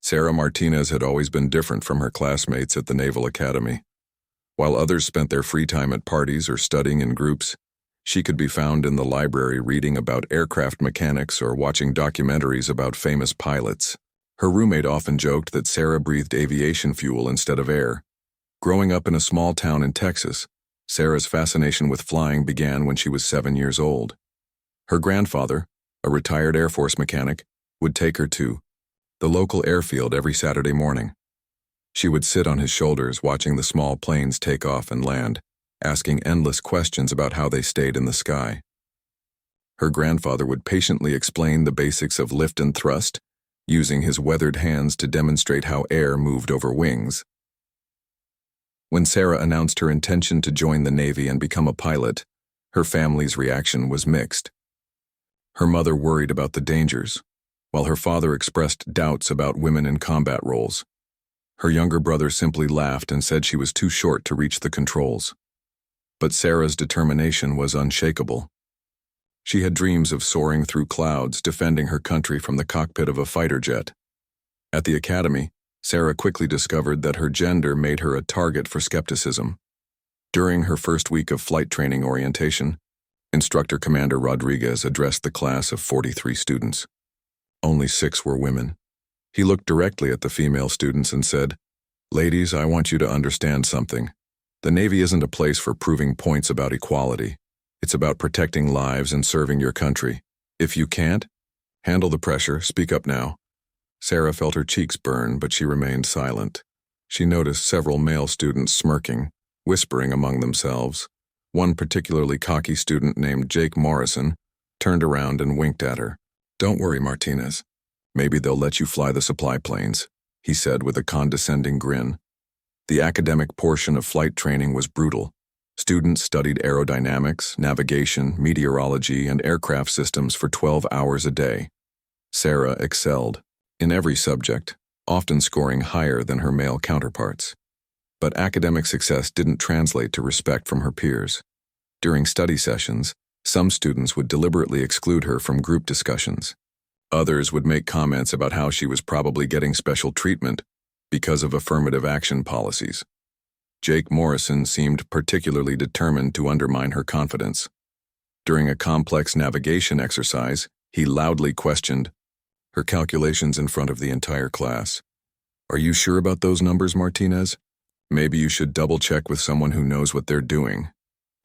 Sarah Martinez had always been different from her classmates at the Naval Academy. While others spent their free time at parties or studying in groups, she could be found in the library reading about aircraft mechanics or watching documentaries about famous pilots. Her roommate often joked that Sarah breathed aviation fuel instead of air. Growing up in a small town in Texas, Sarah's fascination with flying began when she was 7 years old. Her grandfather, a retired Air Force mechanic, would take her to the local airfield every Saturday morning. She would sit on his shoulders watching the small planes take off and land, asking endless questions about how they stayed in the sky. Her grandfather would patiently explain the basics of lift and thrust, using his weathered hands to demonstrate how air moved over wings. When Sarah announced her intention to join the Navy and become a pilot, her family's reaction was mixed. Her mother worried about the dangers, while her father expressed doubts about women in combat roles. Her younger brother simply laughed and said she was too short to reach the controls. But Sarah's determination was unshakable. She had dreams of soaring through clouds, defending her country from the cockpit of a fighter jet. At the academy, Sarah quickly discovered that her gender made her a target for skepticism. During her first week of flight training orientation, Instructor Commander Rodriguez addressed the class of 43 students. Only 6 were women. He looked directly at the female students and said, "Ladies, I want you to understand something. The Navy isn't a place for proving points about equality. It's about protecting lives and serving your country. If you can't, handle the pressure, speak up now." Sarah felt her cheeks burn, but she remained silent. She noticed several male students smirking, whispering among themselves. One particularly cocky student named Jake Morrison turned around and winked at her. "Don't worry, Martinez. Maybe they'll let you fly the supply planes," he said with a condescending grin. The academic portion of flight training was brutal. Students studied aerodynamics, navigation, meteorology, and aircraft systems for 12 hours a day. Sarah excelled in every subject, often scoring higher than her male counterparts. But academic success didn't translate to respect from her peers. During study sessions, some students would deliberately exclude her from group discussions. Others would make comments about how she was probably getting special treatment because of affirmative action policies. Jake Morrison seemed particularly determined to undermine her confidence. During a complex navigation exercise, he loudly questioned her calculations in front of the entire class. "Are you sure about those numbers, Martinez? Maybe you should double-check with someone who knows what they're doing,"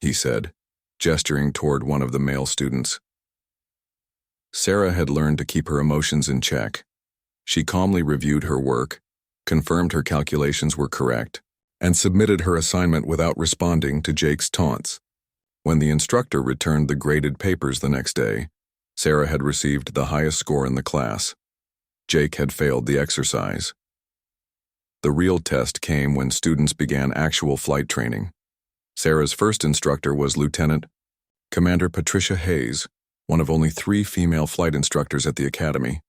he said, gesturing toward one of the male students. Sarah had learned to keep her emotions in check. She calmly reviewed her work, confirmed her calculations were correct, and submitted her assignment without responding to Jake's taunts. When the instructor returned the graded papers the next day, Sarah had received the highest score in the class. Jake had failed the exercise. The real test came when students began actual flight training. Sarah's first instructor was Lieutenant Commander Patricia Hayes, one of only 3 female flight instructors at the academy.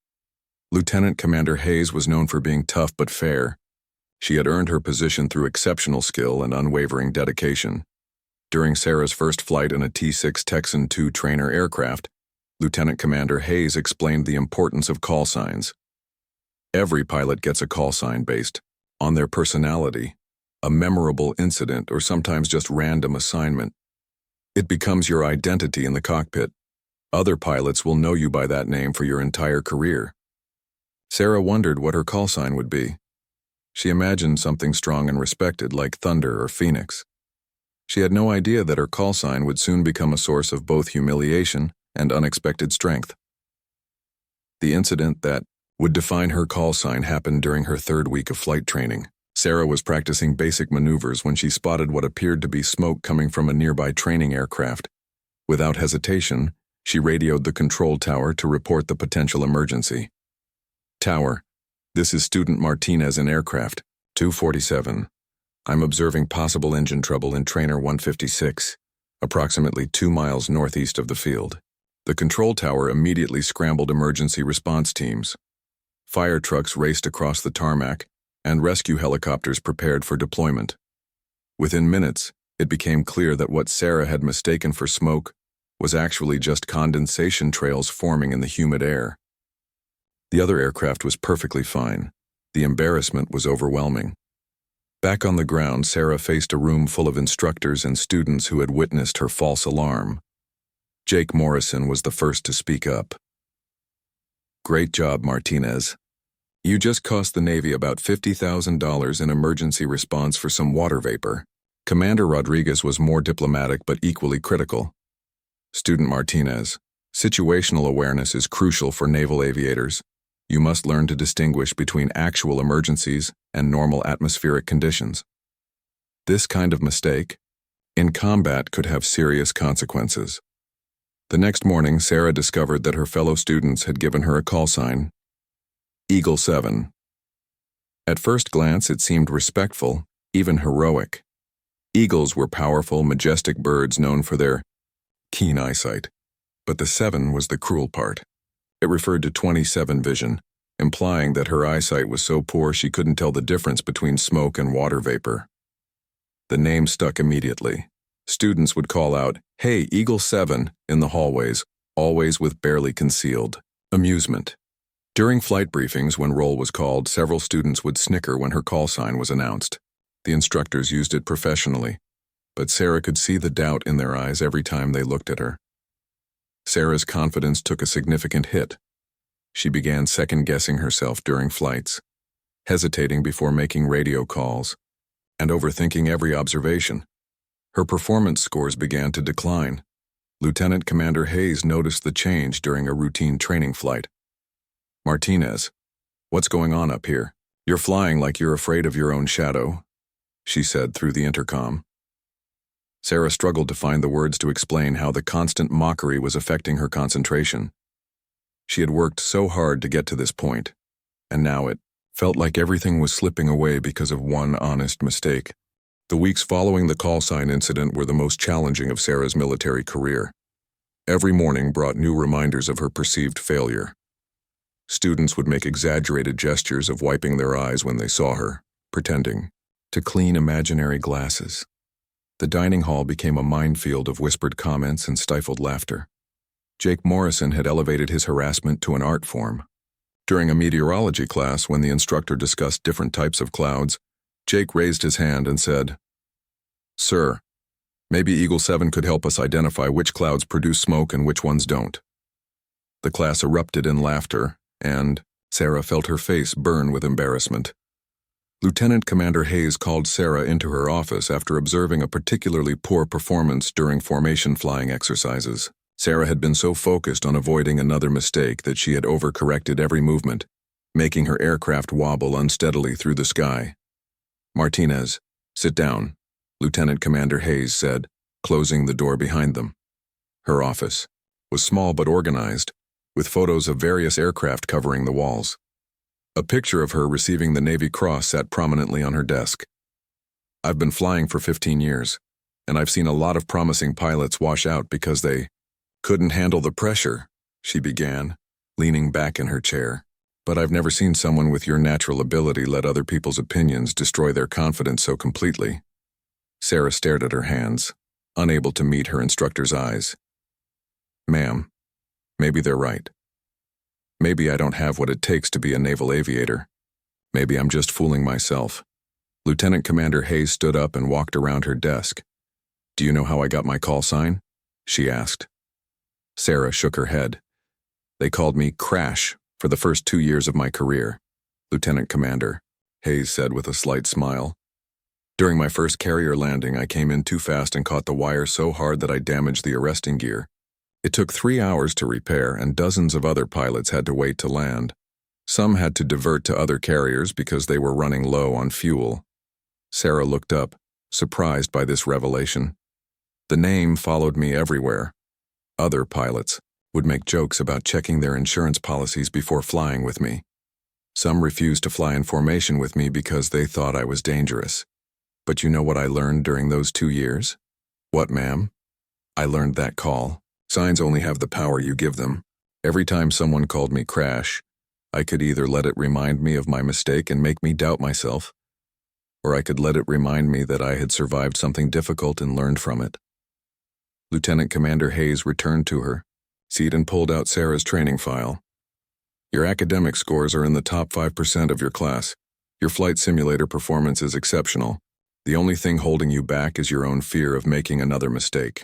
Lieutenant Commander Hayes was known for being tough but fair. She had earned her position through exceptional skill and unwavering dedication. During Sarah's first flight in a T-6 Texan II trainer aircraft, Lieutenant Commander Hayes explained the importance of call signs. Every pilot gets a call sign based on their personality, a memorable incident, or sometimes just random assignment. It becomes your identity in the cockpit. Other pilots will know you by that name for your entire career. Sarah wondered what her call sign would be. She imagined something strong and respected like Thunder or Phoenix. She had no idea that her call sign would soon become a source of both humiliation and unexpected strength. The incident that would define her call sign happened during her 3rd week of flight training. Sarah was practicing basic maneuvers when she spotted what appeared to be smoke coming from a nearby training aircraft. Without hesitation, she radioed the control tower to report the potential emergency. "Tower, this is Student Martinez in aircraft, 247. I'm observing possible engine trouble in Trainer 156, approximately 2 miles northeast of the field." The control tower immediately scrambled emergency response teams. Fire trucks raced across the tarmac, and rescue helicopters prepared for deployment. Within minutes, it became clear that what Sarah had mistaken for smoke was actually just condensation trails forming in the humid air. The other aircraft was perfectly fine. The embarrassment was overwhelming. Back on the ground, Sarah faced a room full of instructors and students who had witnessed her false alarm. Jake Morrison was the first to speak up. "Great job, Martinez. You just cost the Navy about $50,000 in emergency response for some water vapor." Commander Rodriguez was more diplomatic but equally critical. "Student Martinez, situational awareness is crucial for naval aviators. You must learn to distinguish between actual emergencies and normal atmospheric conditions. This kind of mistake, in combat, could have serious consequences." The next morning, Sarah discovered that her fellow students had given her a call sign, Eagle-7. At first glance, it seemed respectful, even heroic. Eagles were powerful, majestic birds known for their keen eyesight. But the 7 was the cruel part. It referred to 27 vision, implying that her eyesight was so poor she couldn't tell the difference between smoke and water vapor. The name stuck immediately. Students would call out, "Hey, Eagle-7," in the hallways, always with barely concealed amusement. During flight briefings, when roll was called, several students would snicker when her call sign was announced. The instructors used it professionally, but Sarah could see the doubt in their eyes every time they looked at her. Sarah's confidence took a significant hit. She began second-guessing herself during flights, hesitating before making radio calls, and overthinking every observation. Her performance scores began to decline. Lieutenant Commander Hayes noticed the change during a routine training flight. "Martinez, what's going on up here? You're flying like you're afraid of your own shadow," she said through the intercom. Sarah struggled to find the words to explain how the constant mockery was affecting her concentration. She had worked so hard to get to this point, and now it felt like everything was slipping away because of one honest mistake. The weeks following the call sign incident were the most challenging of Sarah's military career. Every morning brought new reminders of her perceived failure. Students would make exaggerated gestures of wiping their eyes when they saw her, pretending to clean imaginary glasses. The dining hall became a minefield of whispered comments and stifled laughter. Jake Morrison had elevated his harassment to an art form. During a meteorology class, when the instructor discussed different types of clouds, Jake raised his hand and said, "Sir, maybe Eagle-7 could help us identify which clouds produce smoke and which ones don't." The class erupted in laughter, and Sarah felt her face burn with embarrassment. Lieutenant Commander Hayes called Sarah into her office after observing a particularly poor performance during formation flying exercises. Sarah had been so focused on avoiding another mistake that she had overcorrected every movement, making her aircraft wobble unsteadily through the sky. "Martinez, sit down," Lieutenant Commander Hayes said, closing the door behind them. Her office was small but organized, with photos of various aircraft covering the walls. A picture of her receiving the Navy Cross sat prominently on her desk. "I've been flying for 15 years, and I've seen a lot of promising pilots wash out because they couldn't handle the pressure," she began, leaning back in her chair. "But I've never seen someone with your natural ability let other people's opinions destroy their confidence so completely." Sarah stared at her hands, unable to meet her instructor's eyes. "Ma'am, maybe they're right. Maybe I don't have what it takes to be a naval aviator. Maybe I'm just fooling myself." Lieutenant Commander Hayes stood up and walked around her desk. "Do you know how I got my call sign?" she asked. Sarah shook her head. "They called me Crash for the first 2 years of my career," Lieutenant Commander Hayes said with a slight smile. "During my first carrier landing, I came in too fast and caught the wire so hard that I damaged the arresting gear. It took 3 hours to repair, and dozens of other pilots had to wait to land. Some had to divert to other carriers because they were running low on fuel." Sarah looked up, surprised by this revelation. The name followed me everywhere. Other pilots would make jokes about checking their insurance policies before flying with me. Some refused to fly in formation with me because they thought I was dangerous. But you know what I learned during those 2 years? "What, ma'am?" "I learned that call. Signs only have the power you give them. Every time someone called me Crash, I could either let it remind me of my mistake and make me doubt myself, or I could let it remind me that I had survived something difficult and learned from it." Lieutenant Commander Hayes returned to her seat and pulled out Sarah's training file. "Your academic scores are in the top 5% of your class. Your flight simulator performance is exceptional. The only thing holding you back is your own fear of making another mistake.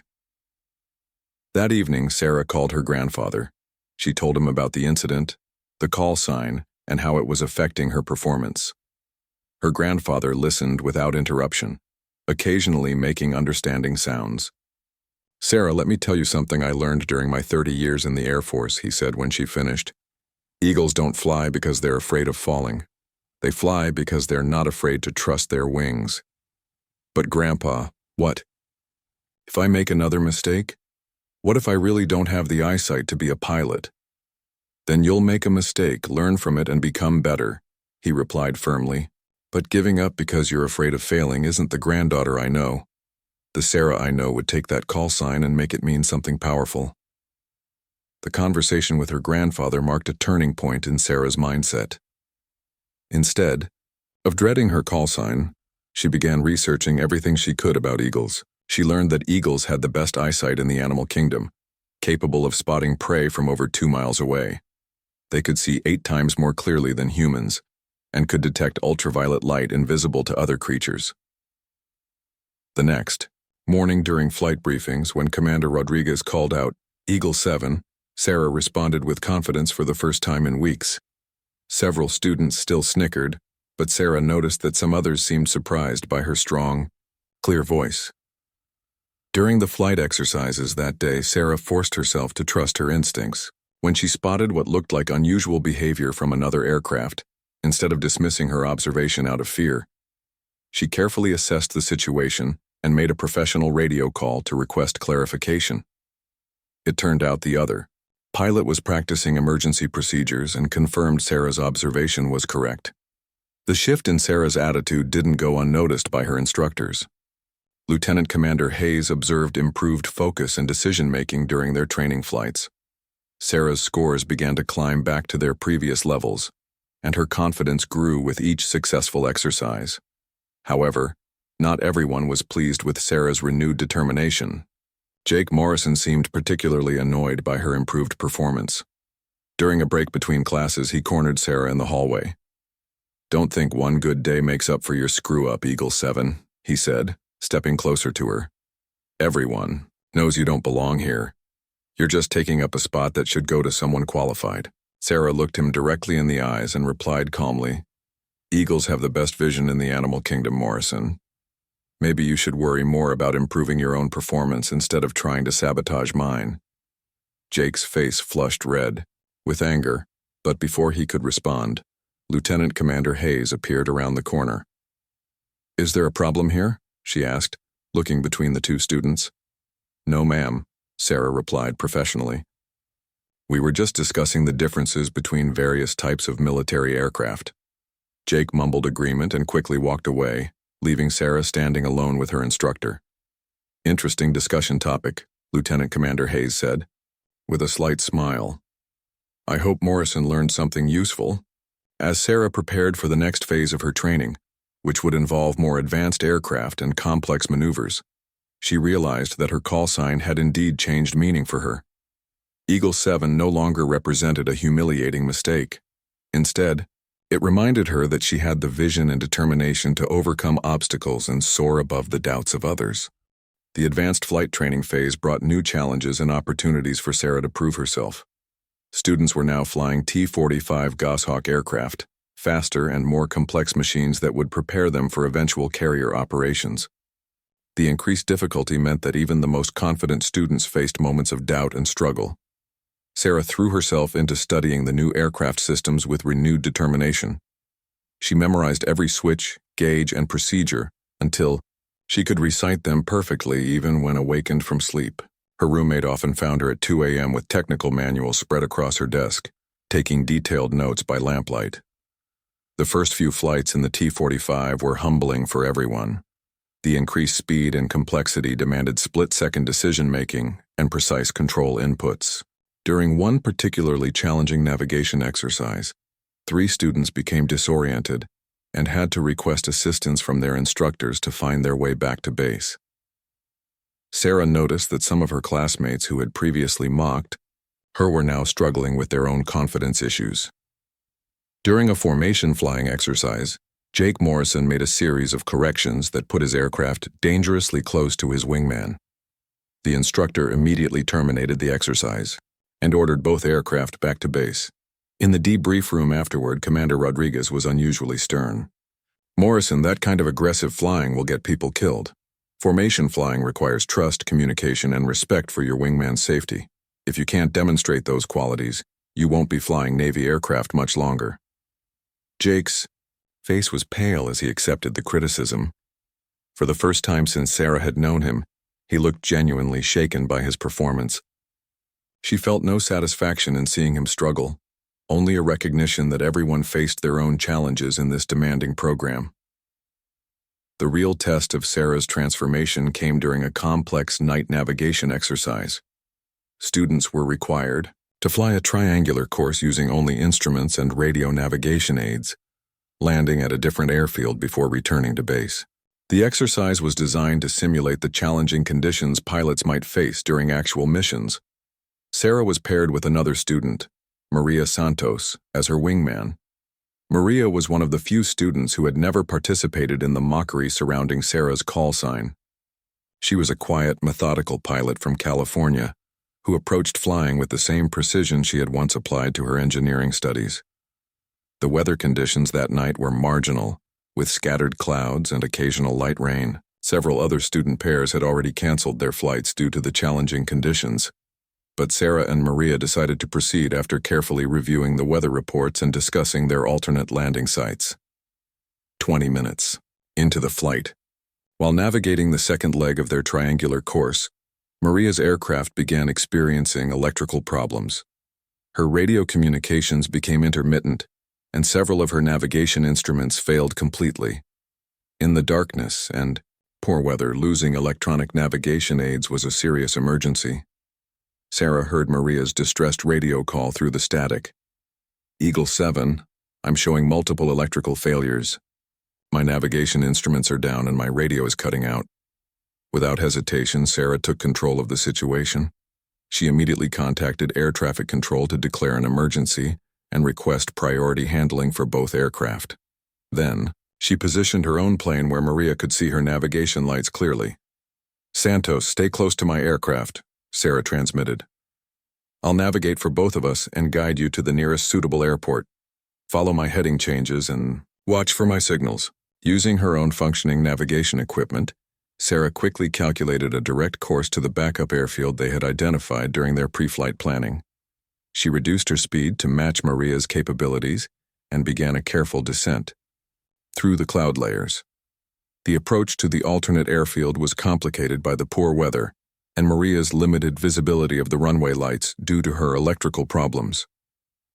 That evening, Sarah called her grandfather. She told him about the incident, the call sign, and how it was affecting her performance. Her grandfather listened without interruption, occasionally making understanding sounds. "Sarah, let me tell you something I learned during my 30 years in the Air Force," he said when she finished. "Eagles don't fly because they're afraid of falling. They fly because they're not afraid to trust their wings." "But Grandpa, what? If I make another mistake? What if I really don't have the eyesight to be a pilot?" "Then you'll make a mistake, learn from it, and become better," he replied firmly. "But giving up because you're afraid of failing isn't the granddaughter I know. The Sarah I know would take that call sign and make it mean something powerful." The conversation with her grandfather marked a turning point in Sarah's mindset. Instead of dreading her call sign, she began researching everything she could about eagles. She learned that eagles had the best eyesight in the animal kingdom, capable of spotting prey from over 2 miles away. They could see 8 times more clearly than humans, and could detect ultraviolet light invisible to other creatures. The next morning during flight briefings, when Commander Rodriguez called out, "Eagle-7, Sarah responded with confidence for the first time in weeks. Several students still snickered, but Sarah noticed that some others seemed surprised by her strong, clear voice. During the flight exercises that day, Sarah forced herself to trust her instincts. When she spotted what looked like unusual behavior from another aircraft, instead of dismissing her observation out of fear, she carefully assessed the situation and made a professional radio call to request clarification. It turned out the other pilot was practicing emergency procedures and confirmed Sarah's observation was correct. The shift in Sarah's attitude didn't go unnoticed by her instructors. Lieutenant Commander Hayes observed improved focus and decision-making during their training flights. Sarah's scores began to climb back to their previous levels, and her confidence grew with each successful exercise. However, not everyone was pleased with Sarah's renewed determination. Jake Morrison seemed particularly annoyed by her improved performance. During a break between classes, he cornered Sarah in the hallway. "Don't think one good day makes up for your screw-up, Eagle-7, he said, stepping closer to her. "Everyone knows you don't belong here. You're just taking up a spot that should go to someone qualified." Sarah looked him directly in the eyes and replied calmly, "Eagles have the best vision in the animal kingdom, Morrison. Maybe you should worry more about improving your own performance instead of trying to sabotage mine." Jake's face flushed red with anger, but before he could respond, Lieutenant Commander Hayes appeared around the corner. "Is there a problem here?" she asked, looking between the two students. "No, ma'am," Sarah replied professionally. "We were just discussing the differences between various types of military aircraft." Jake mumbled agreement and quickly walked away, leaving Sarah standing alone with her instructor. "Interesting discussion topic," Lieutenant Commander Hayes said, with a slight smile. "I hope Morrison learned something useful." As Sarah prepared for the next phase of her training, which would involve more advanced aircraft and complex maneuvers, she realized that her call sign had indeed changed meaning for her. Eagle-7 no longer represented a humiliating mistake. Instead, it reminded her that she had the vision and determination to overcome obstacles and soar above the doubts of others. The advanced flight training phase brought new challenges and opportunities for Sarah to prove herself. Students were now flying T-45 Goshawk aircraft, faster and more complex machines that would prepare them for eventual carrier operations. The increased difficulty meant that even the most confident students faced moments of doubt and struggle. Sarah threw herself into studying the new aircraft systems with renewed determination. She memorized every switch, gauge, and procedure until she could recite them perfectly even when awakened from sleep. Her roommate often found her at 2 a.m. with technical manuals spread across her desk, taking detailed notes by lamplight. The first few flights in the T-45 were humbling for everyone. The increased speed and complexity demanded split-second decision-making and precise control inputs. During one particularly challenging navigation exercise, 3 students became disoriented and had to request assistance from their instructors to find their way back to base. Sarah noticed that some of her classmates who had previously mocked her were now struggling with their own confidence issues. During a formation flying exercise, Jake Morrison made a series of corrections that put his aircraft dangerously close to his wingman. The instructor immediately terminated the exercise and ordered both aircraft back to base. In the debrief room afterward, Commander Rodriguez was unusually stern. "Morrison, that kind of aggressive flying will get people killed. Formation flying requires trust, communication, and respect for your wingman's safety. If you can't demonstrate those qualities, you won't be flying Navy aircraft much longer." Jake's face was pale as he accepted the criticism. For the first time since Sarah had known him, he looked genuinely shaken by his performance. She felt no satisfaction in seeing him struggle, only a recognition that everyone faced their own challenges in this demanding program. The real test of Sarah's transformation came during a complex night navigation exercise. Students were required to fly a triangular course using only instruments and radio navigation aids, landing at a different airfield before returning to base. The exercise was designed to simulate the challenging conditions pilots might face during actual missions. Sarah was paired with another student, Maria Santos, as her wingman. Maria was one of the few students who had never participated in the mockery surrounding Sarah's call sign. She was a quiet, methodical pilot from California who approached flying with the same precision she had once applied to her engineering studies. The weather conditions that night were marginal, with scattered clouds and occasional light rain. Several other student pairs had already canceled their flights due to the challenging conditions, but Sarah and Maria decided to proceed after carefully reviewing the weather reports and discussing their alternate landing sites. 20 minutes into the flight, while navigating the second leg of their triangular course, Maria's aircraft began experiencing electrical problems. Her radio communications became intermittent, and several of her navigation instruments failed completely. In the darkness and poor weather, losing electronic navigation aids was a serious emergency. Sarah heard Maria's distressed radio call through the static. "Eagle-7, I'm showing multiple electrical failures. My navigation instruments are down and my radio is cutting out." Without hesitation, Sarah took control of the situation. She immediately contacted air traffic control to declare an emergency and request priority handling for both aircraft. Then, she positioned her own plane where Maria could see her navigation lights clearly. "Santos, stay close to my aircraft," Sarah transmitted. "I'll navigate for both of us and guide you to the nearest suitable airport. Follow my heading changes and watch for my signals." Using her own functioning navigation equipment, Sarah quickly calculated a direct course to the backup airfield they had identified during their pre-flight planning. She reduced her speed to match Maria's capabilities and began a careful descent through the cloud layers. The approach to the alternate airfield was complicated by the poor weather and Maria's limited visibility of the runway lights due to her electrical problems.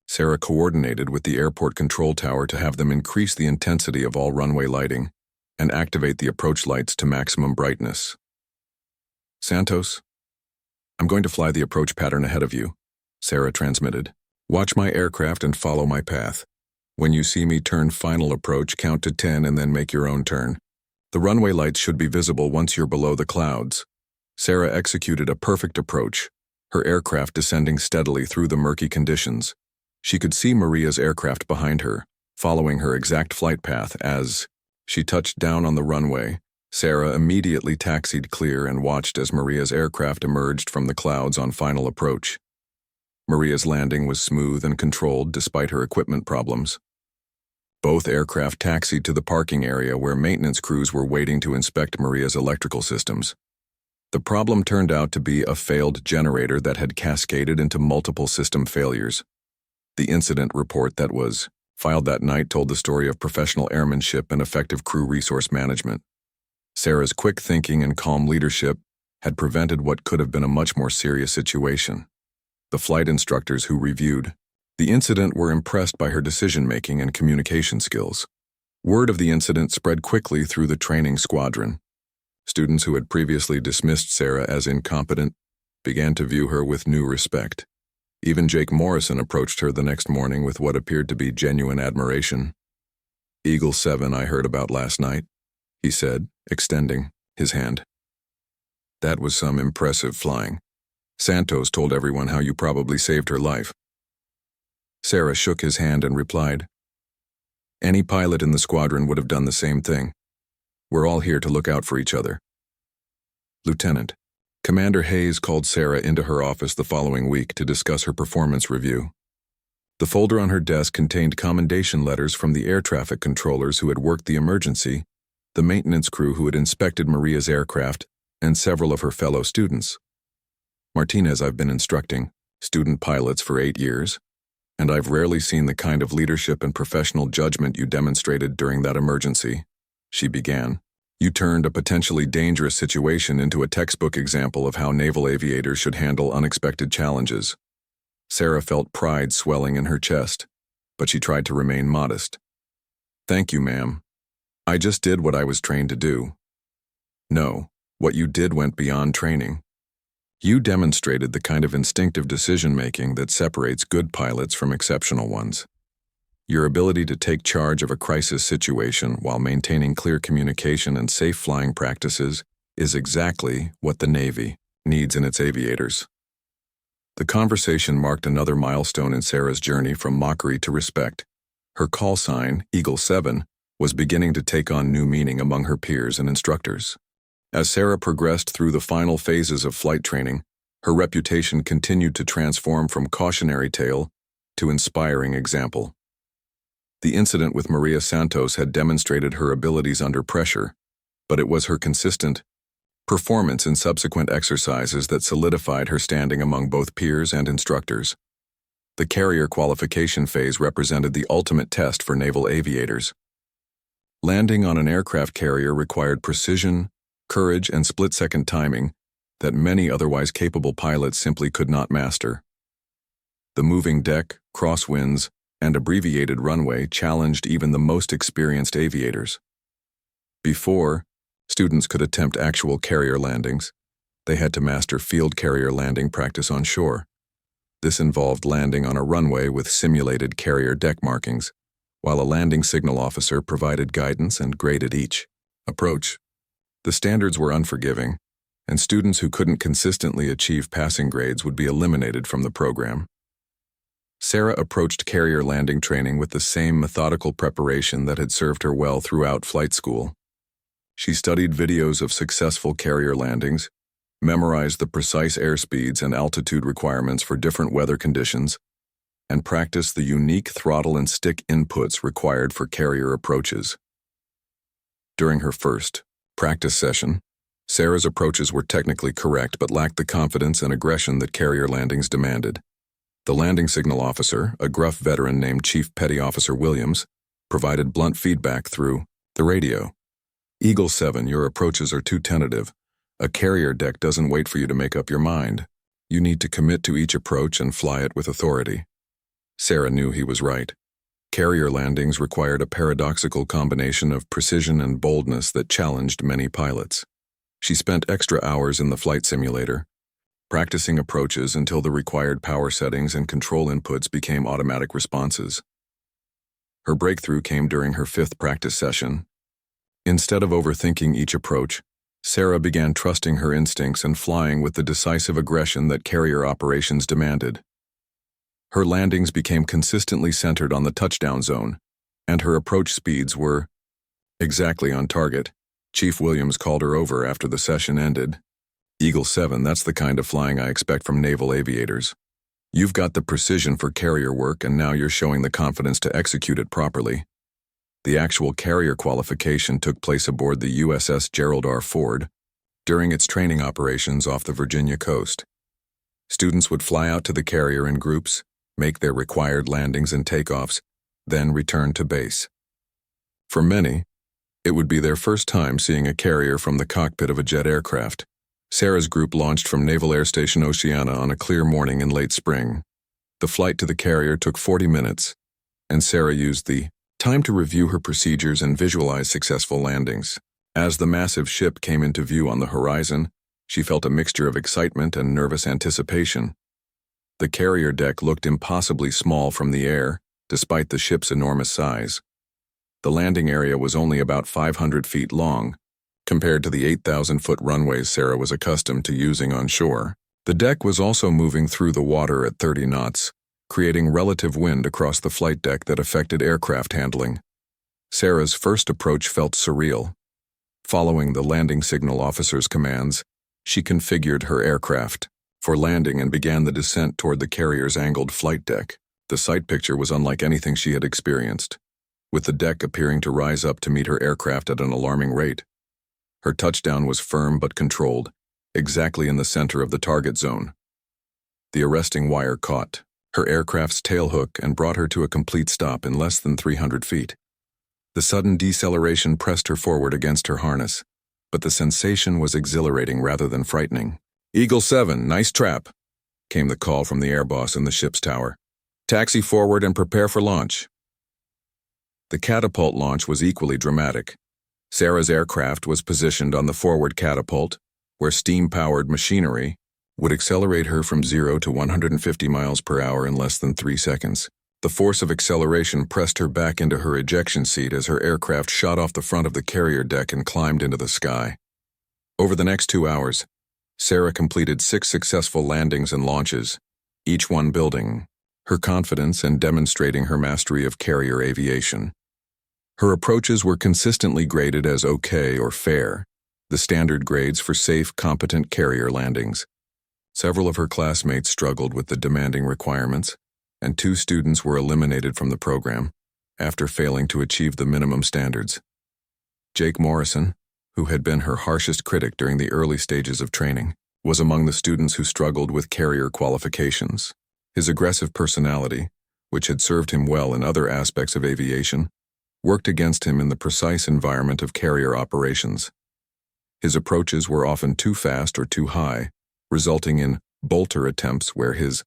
Sarah coordinated with the airport control tower to have them increase the intensity of all runway lighting and activate the approach lights to maximum brightness. "Santos, I'm going to fly the approach pattern ahead of you," Sarah transmitted. "Watch my aircraft and follow my path. When you see me turn final approach, count to 10 and then make your own turn. The runway lights should be visible once you're below the clouds." Sarah executed a perfect approach, her aircraft descending steadily through the murky conditions. She could see Maria's aircraft behind her, following her exact flight path. As she touched down on the runway, Sarah immediately taxied clear and watched as Maria's aircraft emerged from the clouds on final approach. Maria's landing was smooth and controlled despite her equipment problems. Both aircraft taxied to the parking area where maintenance crews were waiting to inspect Maria's electrical systems. The problem turned out to be a failed generator that had cascaded into multiple system failures. The incident report that was filed that night told the story of professional airmanship and effective crew resource management. Sarah's quick thinking and calm leadership had prevented what could have been a much more serious situation. The flight instructors who reviewed the incident were impressed by her decision-making and communication skills. Word of the incident spread quickly through the training squadron. Students who had previously dismissed Sarah as incompetent began to view her with new respect. Even Jake Morrison approached her the next morning with what appeared to be genuine admiration. "Eagle-7 I heard about last night," he said, extending his hand. "That was some impressive flying. Santos told everyone how you probably saved her life." Sarah shook his hand and replied, Any pilot in the squadron would have done the same thing. We're all here to look out for each other. Lieutenant, Commander Hayes called Sarah into her office the following week to discuss her performance review. The folder on her desk contained commendation letters from the air traffic controllers who had worked the emergency, the maintenance crew who had inspected Maria's aircraft, and several of her fellow students. Martinez, I've been instructing student pilots for 8 years, and I've rarely seen the kind of leadership and professional judgment you demonstrated during that emergency, she began. You turned a potentially dangerous situation into a textbook example of how naval aviators should handle unexpected challenges. Sarah felt pride swelling in her chest, but she tried to remain modest. Thank you, ma'am. I just did what I was trained to do. No, what you did went beyond training. You demonstrated the kind of instinctive decision-making that separates good pilots from exceptional ones. Your ability to take charge of a crisis situation while maintaining clear communication and safe flying practices is exactly what the Navy needs in its aviators. The conversation marked another milestone in Sarah's journey from mockery to respect. Her call sign, Eagle-7, was beginning to take on new meaning among her peers and instructors. As Sarah progressed through the final phases of flight training, her reputation continued to transform from cautionary tale to inspiring example. The incident with Maria Santos had demonstrated her abilities under pressure, but it was her consistent performance in subsequent exercises that solidified her standing among both peers and instructors. The carrier qualification phase represented the ultimate test for naval aviators. Landing on an aircraft carrier required precision, courage, and split-second timing that many otherwise capable pilots simply could not master. The moving deck, crosswinds, and abbreviated runway challenged even the most experienced aviators. Before students could attempt actual carrier landings, they had to master field carrier landing practice on shore. This involved landing on a runway with simulated carrier deck markings, while a landing signal officer provided guidance and graded each approach. The standards were unforgiving, and students who couldn't consistently achieve passing grades would be eliminated from the program. Sarah approached carrier landing training with the same methodical preparation that had served her well throughout flight school. She studied videos of successful carrier landings, memorized the precise airspeeds and altitude requirements for different weather conditions, and practiced the unique throttle and stick inputs required for carrier approaches. During her first practice session, Sarah's approaches were technically correct but lacked the confidence and aggression that carrier landings demanded. The landing signal officer, a gruff veteran named Chief Petty Officer Williams, provided blunt feedback through the radio. Eagle-7, your approaches are too tentative. A carrier deck doesn't wait for you to make up your mind. You need to commit to each approach and fly it with authority. Sarah knew he was right. Carrier landings required a paradoxical combination of precision and boldness that challenged many pilots. She spent extra hours in the flight simulator, practicing approaches until the required power settings and control inputs became automatic responses. Her breakthrough came during her 5th practice session. Instead of overthinking each approach, Sarah began trusting her instincts and flying with the decisive aggression that carrier operations demanded. Her landings became consistently centered on the touchdown zone, and her approach speeds were exactly on target. Chief Williams called her over after the session ended. Eagle-7, that's the kind of flying I expect from naval aviators. You've got the precision for carrier work, and now you're showing the confidence to execute it properly. The actual carrier qualification took place aboard the USS Gerald R. Ford during its training operations off the Virginia coast. Students would fly out to the carrier in groups, make their required landings and takeoffs, then return to base. For many, it would be their first time seeing a carrier from the cockpit of a jet aircraft. Sarah's group launched from Naval Air Station Oceana on a clear morning in late spring. The flight to the carrier took 40 minutes, and Sarah used the time to review her procedures and visualize successful landings. As the massive ship came into view on the horizon, she felt a mixture of excitement and nervous anticipation. The carrier deck looked impossibly small from the air, despite the ship's enormous size. The landing area was only about 500 feet long, compared to the 8,000-foot runways Sarah was accustomed to using on shore. The deck was also moving through the water at 30 knots, creating relative wind across the flight deck that affected aircraft handling. Sarah's first approach felt surreal. Following the landing signal officer's commands, she configured her aircraft for landing and began the descent toward the carrier's angled flight deck. The sight picture was unlike anything she had experienced, with the deck appearing to rise up to meet her aircraft at an alarming rate. Her touchdown was firm but controlled, exactly in the center of the target zone. The arresting wire caught her aircraft's tailhook and brought her to a complete stop in less than 300 feet. The sudden deceleration pressed her forward against her harness, but the sensation was exhilarating rather than frightening. "Eagle-7, nice trap," came the call from the air boss in the ship's tower. "Taxi forward and prepare for launch." The catapult launch was equally dramatic. Sarah's aircraft was positioned on the forward catapult, where steam-powered machinery would accelerate her from 0 to 150 miles per hour in less than 3 seconds. The force of acceleration pressed her back into her ejection seat as her aircraft shot off the front of the carrier deck and climbed into the sky. Over the next 2 hours, Sarah completed 6 successful landings and launches, each one building her confidence and demonstrating her mastery of carrier aviation. Her approaches were consistently graded as okay or fair, the standard grades for safe, competent carrier landings. Several of her classmates struggled with the demanding requirements, and 2 students were eliminated from the program after failing to achieve the minimum standards. Jake Morrison, who had been her harshest critic during the early stages of training, was among the students who struggled with carrier qualifications. His aggressive personality, which had served him well in other aspects of aviation, worked against him in the precise environment of carrier operations. His approaches were often too fast or too high, resulting in bolter attempts where his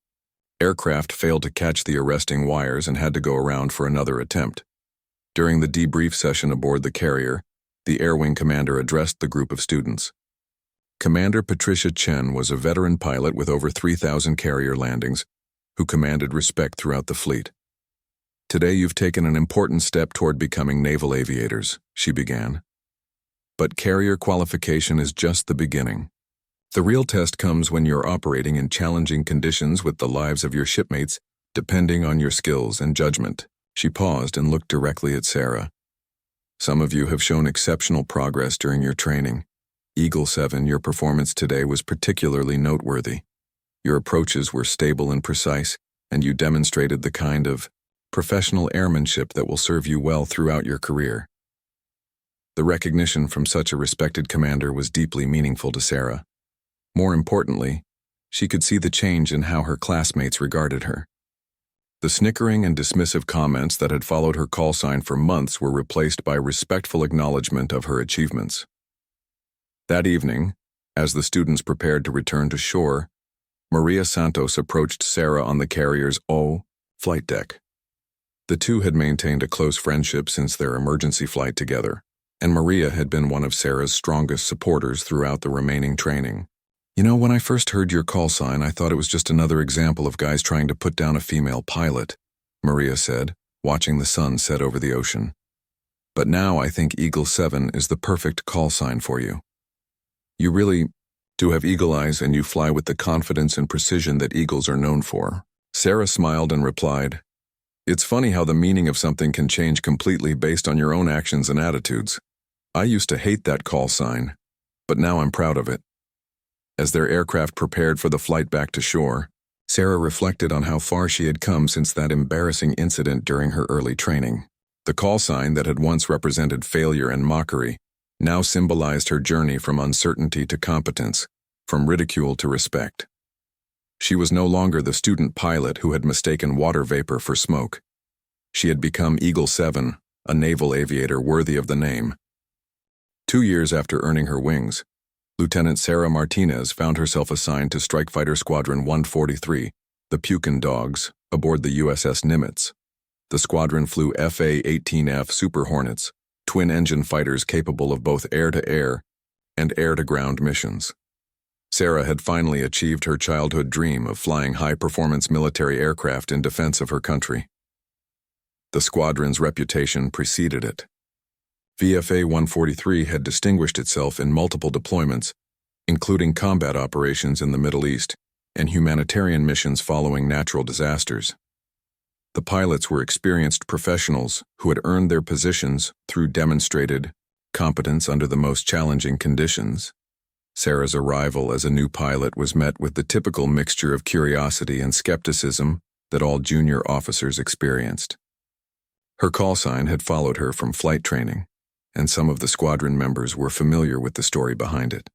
aircraft failed to catch the arresting wires and had to go around for another attempt. During the debrief session aboard the carrier, the Air Wing commander addressed the group of students. Commander Patricia Chen was a veteran pilot with over 3,000 carrier landings, who commanded respect throughout the fleet. "Today you've taken an important step toward becoming naval aviators," she began. "But carrier qualification is just the beginning. The real test comes when you're operating in challenging conditions with the lives of your shipmates depending on your skills and judgment." She paused and looked directly at Sarah. "Some of you have shown exceptional progress during your training. Eagle-7, your performance today was particularly noteworthy. Your approaches were stable and precise, and you demonstrated the kind of professional airmanship that will serve you well throughout your career." The recognition from such a respected commander was deeply meaningful to Sarah. More importantly, she could see the change in how her classmates regarded her. The snickering and dismissive comments that had followed her call sign for months were replaced by respectful acknowledgement of her achievements. That evening, as the students prepared to return to shore, Maria Santos approached Sarah on the carrier's flight deck. The two had maintained a close friendship since their emergency flight together, and Maria had been one of Sarah's strongest supporters throughout the remaining training. "You know, when I first heard your call sign, I thought it was just another example of guys trying to put down a female pilot," Maria said, watching the sun set over the ocean. "But now I think Eagle-7 is the perfect call sign for you. You really do have eagle eyes, and you fly with the confidence and precision that eagles are known for." Sarah smiled and replied, "It's funny how the meaning of something can change completely based on your own actions and attitudes. I used to hate that call sign, but now I'm proud of it." As their aircraft prepared for the flight back to shore, Sarah reflected on how far she had come since that embarrassing incident during her early training. The call sign that had once represented failure and mockery now symbolized her journey from uncertainty to competence, from ridicule to respect. She was no longer the student pilot who had mistaken water vapor for smoke. She had become Eagle-7, a naval aviator worthy of the name. 2 years after earning her wings, Lieutenant Sarah Martinez found herself assigned to Strike Fighter Squadron 143, the Pukin Dogs, aboard the USS Nimitz. The squadron flew FA-18F Super Hornets, twin-engine fighters capable of both air-to-air and air-to-ground missions. Sarah had finally achieved her childhood dream of flying high-performance military aircraft in defense of her country. The squadron's reputation preceded it. VFA 143 had distinguished itself in multiple deployments, including combat operations in the Middle East and humanitarian missions following natural disasters. The pilots were experienced professionals who had earned their positions through demonstrated competence under the most challenging conditions. Sarah's arrival as a new pilot was met with the typical mixture of curiosity and skepticism that all junior officers experienced. Her call sign had followed her from flight training, and some of the squadron members were familiar with the story behind it.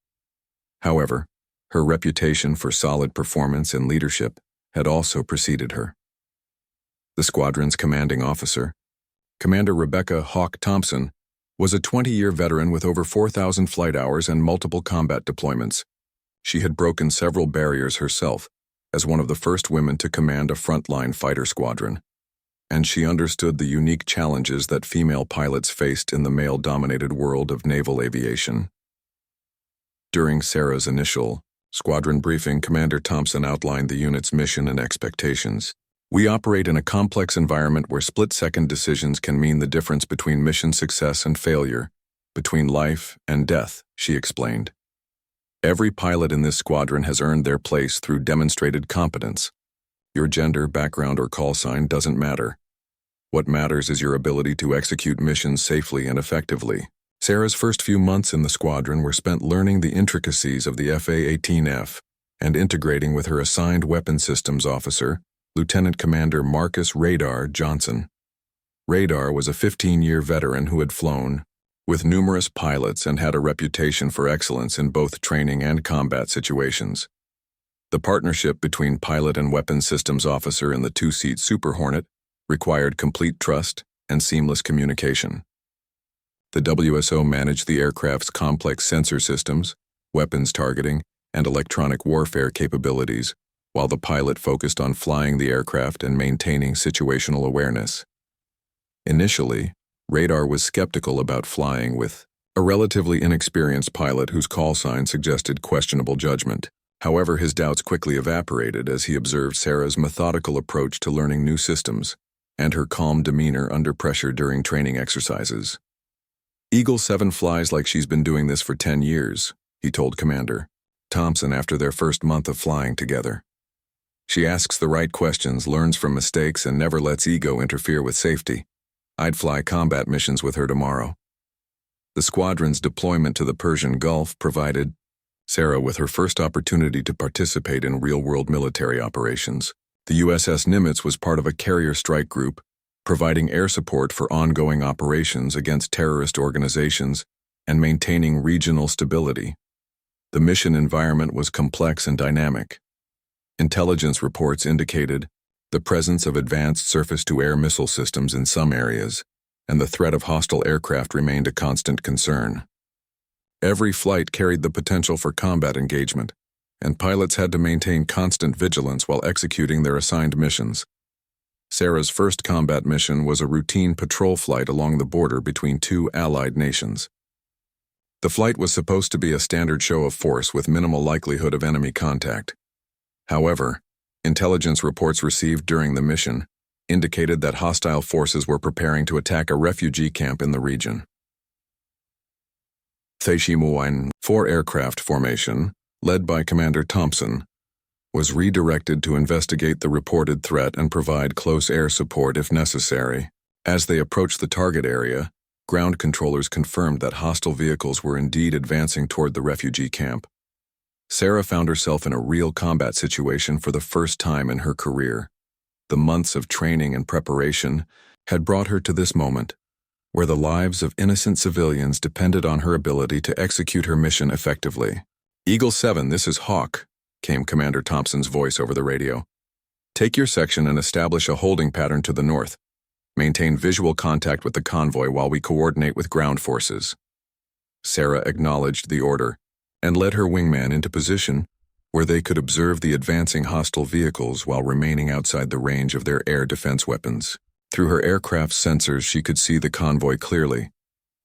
However, her reputation for solid performance and leadership had also preceded her. The squadron's commanding officer, Commander Rebecca Hawk Thompson, was a 20-year veteran with over 4,000 flight hours and multiple combat deployments. She had broken several barriers herself as one of the first women to command a frontline fighter squadron, and she understood the unique challenges that female pilots faced in the male-dominated world of naval aviation. During Sarah's initial squadron briefing, Commander Thompson outlined the unit's mission and expectations. "We operate in a complex environment where split-second decisions can mean the difference between mission success and failure, between life and death," she explained. "Every pilot in this squadron has earned their place through demonstrated competence. Your gender, background, or call sign doesn't matter. What matters is your ability to execute missions safely and effectively." Sarah's first few months in the squadron were spent learning the intricacies of the FA-18F and integrating with her assigned weapons systems officer, Lieutenant Commander Marcus "Radar" Johnson. Radar was a 15-year veteran who had flown with numerous pilots and had a reputation for excellence in both training and combat situations. The partnership between pilot and weapons systems officer in the two-seat Super Hornet required complete trust and seamless communication. The WSO managed the aircraft's complex sensor systems, weapons targeting, and electronic warfare capabilities, while the pilot focused on flying the aircraft and maintaining situational awareness. Initially, Radar was skeptical about flying with a relatively inexperienced pilot whose call sign suggested questionable judgment. However, his doubts quickly evaporated as he observed Sarah's methodical approach to learning new systems and her calm demeanor under pressure during training exercises. "Eagle-7 flies like she's been doing this for 10 years, he told Commander Thompson after their first month of flying together. "She asks the right questions, learns from mistakes, and never lets ego interfere with safety. I'd fly combat missions with her tomorrow." The squadron's deployment to the Persian Gulf provided Sarah with her first opportunity to participate in real-world military operations. The USS Nimitz was part of a carrier strike group, providing air support for ongoing operations against terrorist organizations and maintaining regional stability. The mission environment was complex and dynamic. Intelligence reports indicated the presence of advanced surface-to-air missile systems in some areas, and the threat of hostile aircraft remained a constant concern. Every flight carried the potential for combat engagement, and pilots had to maintain constant vigilance while executing their assigned missions. Sarah's first combat mission was a routine patrol flight along the border between two allied nations. The flight was supposed to be a standard show of force with minimal likelihood of enemy contact. However, intelligence reports received during the mission indicated that hostile forces were preparing to attack a refugee camp in the region. Theshimuan 4 aircraft formation, led by Commander Thompson, was redirected to investigate the reported threat and provide close air support if necessary. As they approached the target area, ground controllers confirmed that hostile vehicles were indeed advancing toward the refugee camp. Sarah found herself in a real combat situation for the first time in her career. The months of training and preparation had brought her to this moment, where the lives of innocent civilians depended on her ability to execute her mission effectively. "Eagle-7, this is Hawk," came Commander Thompson's voice over the radio. "Take your section and establish a holding pattern to the north. Maintain visual contact with the convoy while we coordinate with ground forces." Sarah acknowledged the order and led her wingman into position where they could observe the advancing hostile vehicles while remaining outside the range of their air defense weapons. Through her aircraft's sensors, she could see the convoy clearly,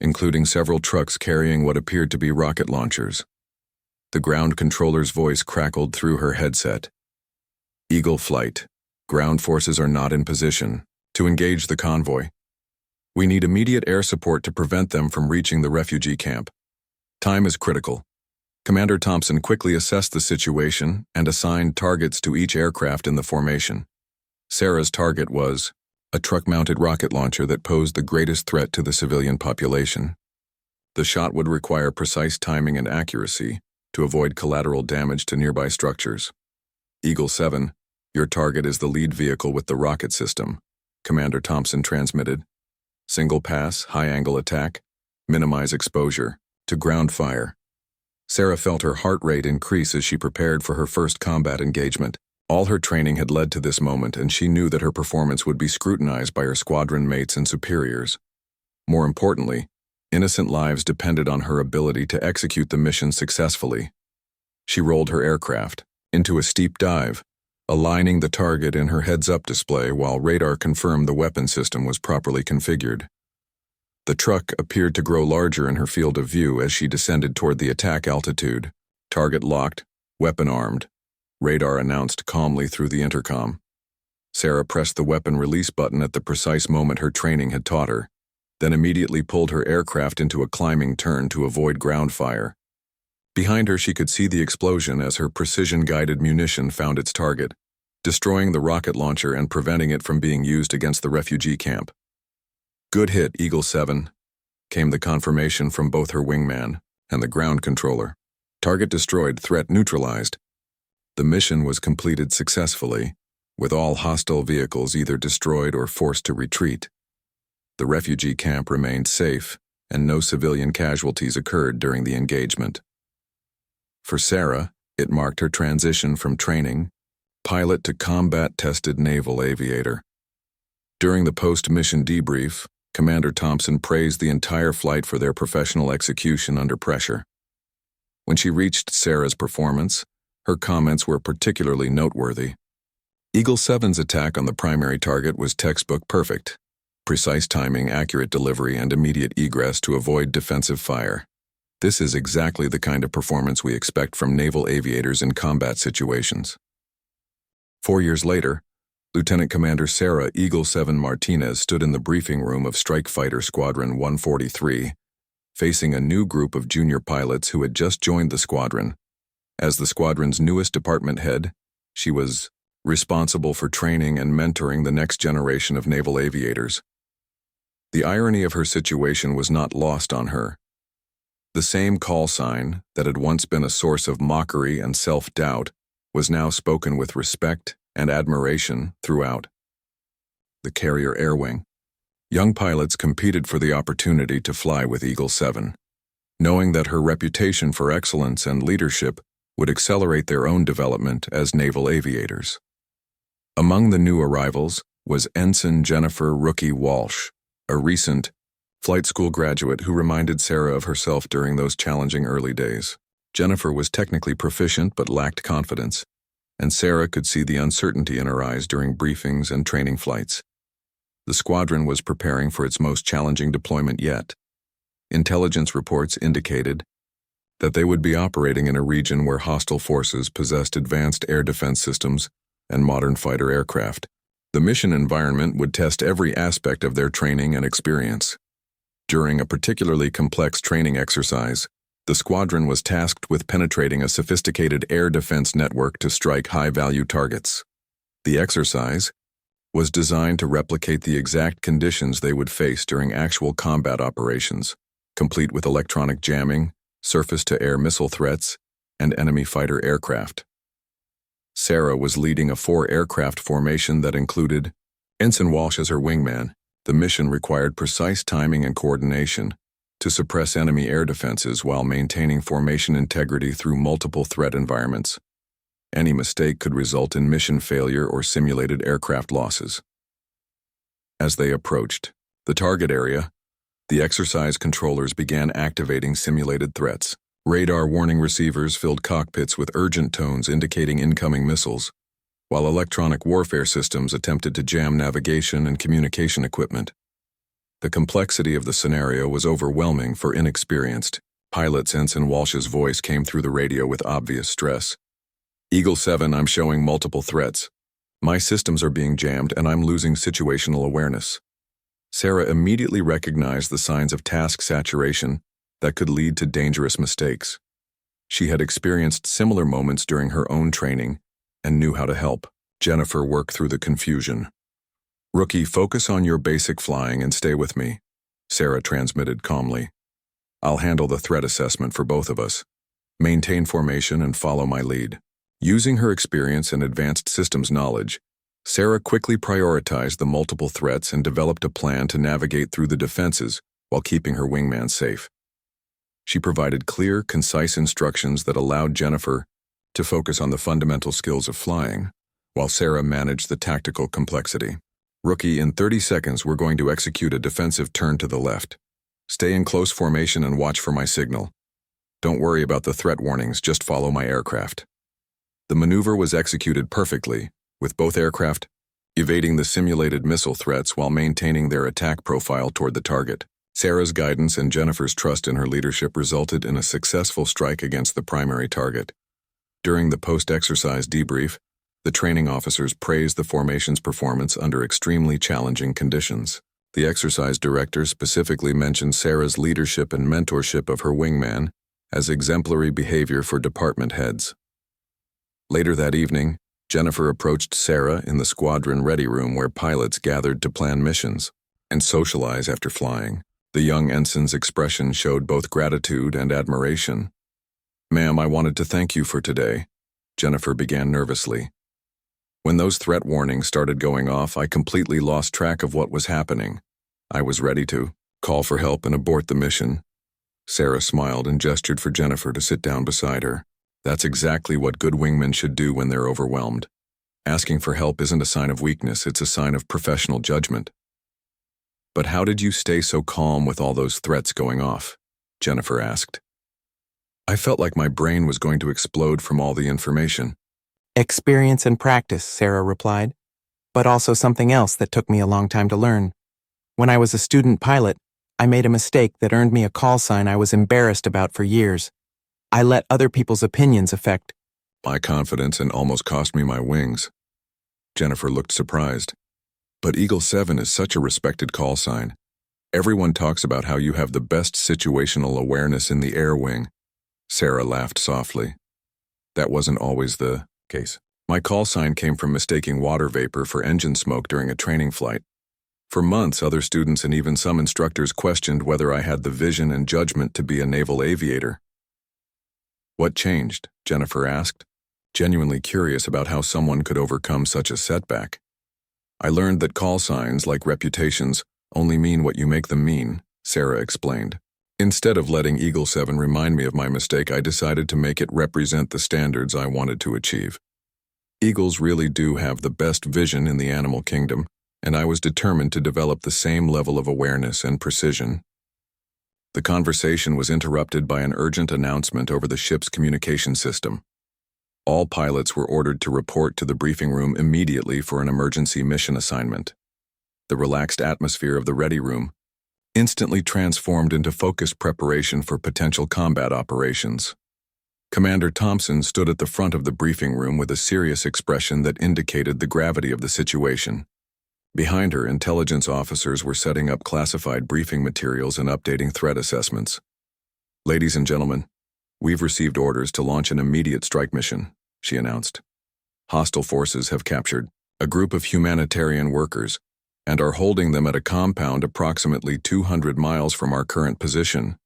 including several trucks carrying what appeared to be rocket launchers. The ground controller's voice crackled through her headset. "Eagle flight. Ground forces are not in position to engage the convoy. We need immediate air support to prevent them from reaching the refugee camp. Time is critical." Commander Thompson quickly assessed the situation and assigned targets to each aircraft in the formation. Sarah's target was a truck-mounted rocket launcher that posed the greatest threat to the civilian population. The shot would require precise timing and accuracy to avoid collateral damage to nearby structures. Eagle-7, your target is the lead vehicle with the rocket system, Commander Thompson transmitted. Single pass, high-angle attack, minimize exposure to ground fire. Sarah felt her heart rate increase as she prepared for her first combat engagement. All her training had led to this moment, and she knew that her performance would be scrutinized by her squadron mates and superiors. More importantly, innocent lives depended on her ability to execute the mission successfully. She rolled her aircraft into a steep dive, aligning the target in her heads-up display while radar confirmed the weapon system was properly configured. The truck appeared to grow larger in her field of view as she descended toward the attack altitude. Target locked, weapon armed. Radar announced calmly through the intercom. Sarah pressed the weapon release button at the precise moment her training had taught her, then immediately pulled her aircraft into a climbing turn to avoid ground fire. Behind her, she could see the explosion as her precision-guided munition found its target, destroying the rocket launcher and preventing it from being used against the refugee camp. "Good hit, Eagle-7," came the confirmation from both her wingman and the ground controller. "Target destroyed, threat neutralized." The mission was completed successfully, with all hostile vehicles either destroyed or forced to retreat. The refugee camp remained safe, and no civilian casualties occurred during the engagement. For Sarah, it marked her transition from training pilot to combat-tested naval aviator. During the post-mission debrief, Commander Thompson praised the entire flight for their professional execution under pressure. When she reached Sarah's performance, her comments were particularly noteworthy. Eagle-7's attack on the primary target was textbook perfect. Precise timing, accurate delivery, and immediate egress to avoid defensive fire. This is exactly the kind of performance we expect from naval aviators in combat situations. 4 years later, Lieutenant Commander Sarah Eagle-7 Martinez stood in the briefing room of Strike Fighter Squadron 143, facing a new group of junior pilots who had just joined the squadron. As the squadron's newest department head, she was responsible for training and mentoring the next generation of naval aviators. The irony of her situation was not lost on her. The same call sign that had once been a source of mockery and self-doubt was now spoken with respect and admiration throughout. The carrier air wing. Young pilots competed for the opportunity to fly with Eagle-7, knowing that her reputation for excellence and leadership would accelerate their own development as naval aviators. Among the new arrivals was Ensign Jennifer "Rookie" Walsh, a recent flight school graduate who reminded Sarah of herself during those challenging early days. Jennifer was technically proficient but lacked confidence, and Sarah could see the uncertainty in her eyes during briefings and training flights. The squadron was preparing for its most challenging deployment yet. Intelligence reports indicated that they would be operating in a region where hostile forces possessed advanced air defense systems and modern fighter aircraft. The mission environment would test every aspect of their training and experience. During a particularly complex training exercise, the squadron was tasked with penetrating a sophisticated air defense network to strike high-value targets. The exercise was designed to replicate the exact conditions they would face during actual combat operations, complete with electronic jamming, surface-to-air missile threats, and enemy fighter aircraft. Sarah was leading a 4-aircraft formation that included Ensign Walsh as her wingman. The mission required precise timing and coordination to suppress enemy air defenses while maintaining formation integrity through multiple threat environments. Any mistake could result in mission failure or simulated aircraft losses. As they approached the target area, the exercise controllers began activating simulated threats. Radar warning receivers filled cockpits with urgent tones indicating incoming missiles, while electronic warfare systems attempted to jam navigation and communication equipment. The complexity of the scenario was overwhelming for inexperienced pilots. Ensign Walsh's voice came through the radio with obvious stress. "Eagle-7, I'm showing multiple threats. My systems are being jammed and I'm losing situational awareness." Sarah immediately recognized the signs of task saturation that could lead to dangerous mistakes. She had experienced similar moments during her own training and knew how to help Jennifer work through the confusion. "Rookie, focus on your basic flying and stay with me," Sarah transmitted calmly. "I'll handle the threat assessment for both of us. Maintain formation and follow my lead." Using her experience and advanced systems knowledge, Sarah quickly prioritized the multiple threats and developed a plan to navigate through the defenses while keeping her wingman safe. She provided clear, concise instructions that allowed Jennifer to focus on the fundamental skills of flying, while Sarah managed the tactical complexity. "Rookie, in 30 seconds we're going to execute a defensive turn to the left. Stay in close formation and watch for my signal. Don't worry about the threat warnings, just follow my aircraft." The maneuver was executed perfectly, with both aircraft evading the simulated missile threats while maintaining their attack profile toward the target. Sarah's guidance and Jennifer's trust in her leadership resulted in a successful strike against the primary target. During the post-exercise debrief, the training officers praised the formation's performance under extremely challenging conditions. The exercise director specifically mentioned Sarah's leadership and mentorship of her wingman as exemplary behavior for department heads. Later that evening, Jennifer approached Sarah in the squadron ready room where pilots gathered to plan missions and socialize after flying. The young ensign's expression showed both gratitude and admiration. "Ma'am, I wanted to thank you for today," Jennifer began nervously. "When those threat warnings started going off, I completely lost track of what was happening. I was ready to call for help and abort the mission." Sarah smiled and gestured for Jennifer to sit down beside her. "That's exactly what good wingmen should do when they're overwhelmed. Asking for help isn't a sign of weakness, it's a sign of professional judgment." "But how did you stay so calm with all those threats going off?" Jennifer asked. "I felt like my brain was going to explode from all the information." "Experience and practice," Sarah replied, "but also something else that took me a long time to learn. When I was a student pilot, I made a mistake that earned me a call sign I was embarrassed about for years. I let other people's opinions affect "My confidence and almost cost me my wings." Jennifer looked surprised. "But Eagle-7 is such a respected call sign. Everyone talks about how you have the best situational awareness in the air wing." Sarah laughed softly. "That wasn't always the case. My call sign came from mistaking water vapor for engine smoke during a training flight. For months, other students and even some instructors questioned whether I had the vision and judgment to be a naval aviator." "What changed?" Jennifer asked, genuinely curious about how someone could overcome such a setback. "I learned that call signs, like reputations, only mean what you make them mean," Sarah explained. "Instead of letting Eagle-7 remind me of my mistake, I decided to make it represent the standards I wanted to achieve. Eagles really do have the best vision in the animal kingdom, and I was determined to develop the same level of awareness and precision." The conversation was interrupted by an urgent announcement over the ship's communication system. All pilots were ordered to report to the briefing room immediately for an emergency mission assignment. The relaxed atmosphere of the ready room instantly transformed into focused preparation for potential combat operations. Commander Thompson stood at the front of the briefing room with a serious expression that indicated the gravity of the situation. Behind her, intelligence officers were setting up classified briefing materials and updating threat assessments. "Ladies and gentlemen, we've received orders to launch an immediate strike mission," she announced. "Hostile forces have captured a group of humanitarian workers and are holding them at a compound approximately 200 miles from our current position.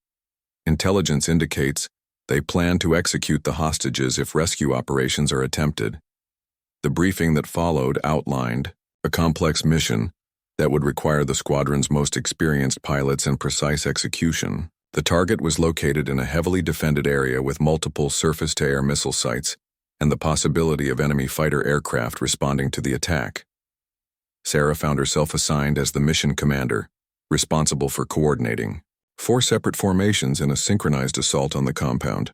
Intelligence indicates they plan to execute the hostages if rescue operations are attempted." The briefing that followed outlined a complex mission that would require the squadron's most experienced pilots and precise execution. The target was located in a heavily defended area with multiple surface-to-air missile sites and the possibility of enemy fighter aircraft responding to the attack. Sarah found herself assigned as the mission commander, responsible for coordinating 4 separate formations in a synchronized assault on the compound.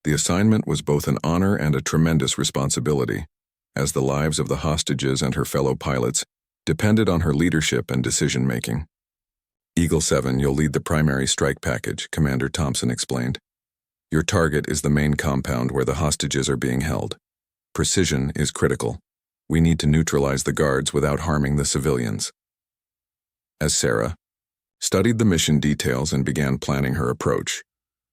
The assignment was both an honor and a tremendous responsibility, as the lives of the hostages and her fellow pilots depended on her leadership and decision-making. "Eagle-7, you'll lead the primary strike package," Commander Thompson explained. "Your target is the main compound where the hostages are being held. Precision is critical. We need to neutralize the guards without harming the civilians." As Sarah studied the mission details and began planning her approach,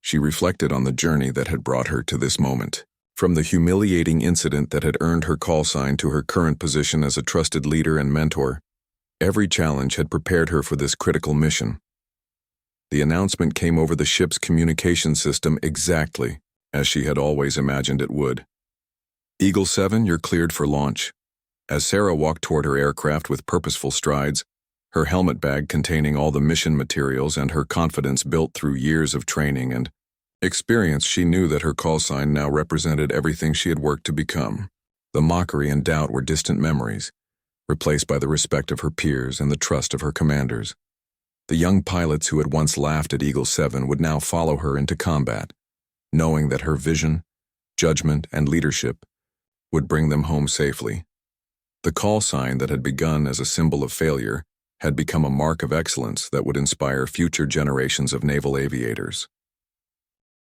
she reflected on the journey that had brought her to this moment. From the humiliating incident that had earned her call sign to her current position as a trusted leader and mentor, Every challenge had prepared her for this critical mission. The announcement came over the ship's communication system exactly as she had always imagined it would. Eagle-7, you're cleared for launch. As Sarah walked toward her aircraft with purposeful strides, her helmet bag containing all the mission materials and her confidence built through years of training and experience, she knew that her call sign now represented everything she had worked to become. The mockery and doubt were distant memories, replaced by the respect of her peers and the trust of her commanders. The young pilots who had once laughed at Eagle-7 would now follow her into combat, knowing that her vision, judgment, and leadership would bring them home safely. The call sign that had begun as a symbol of failure had become a mark of excellence that would inspire future generations of naval aviators.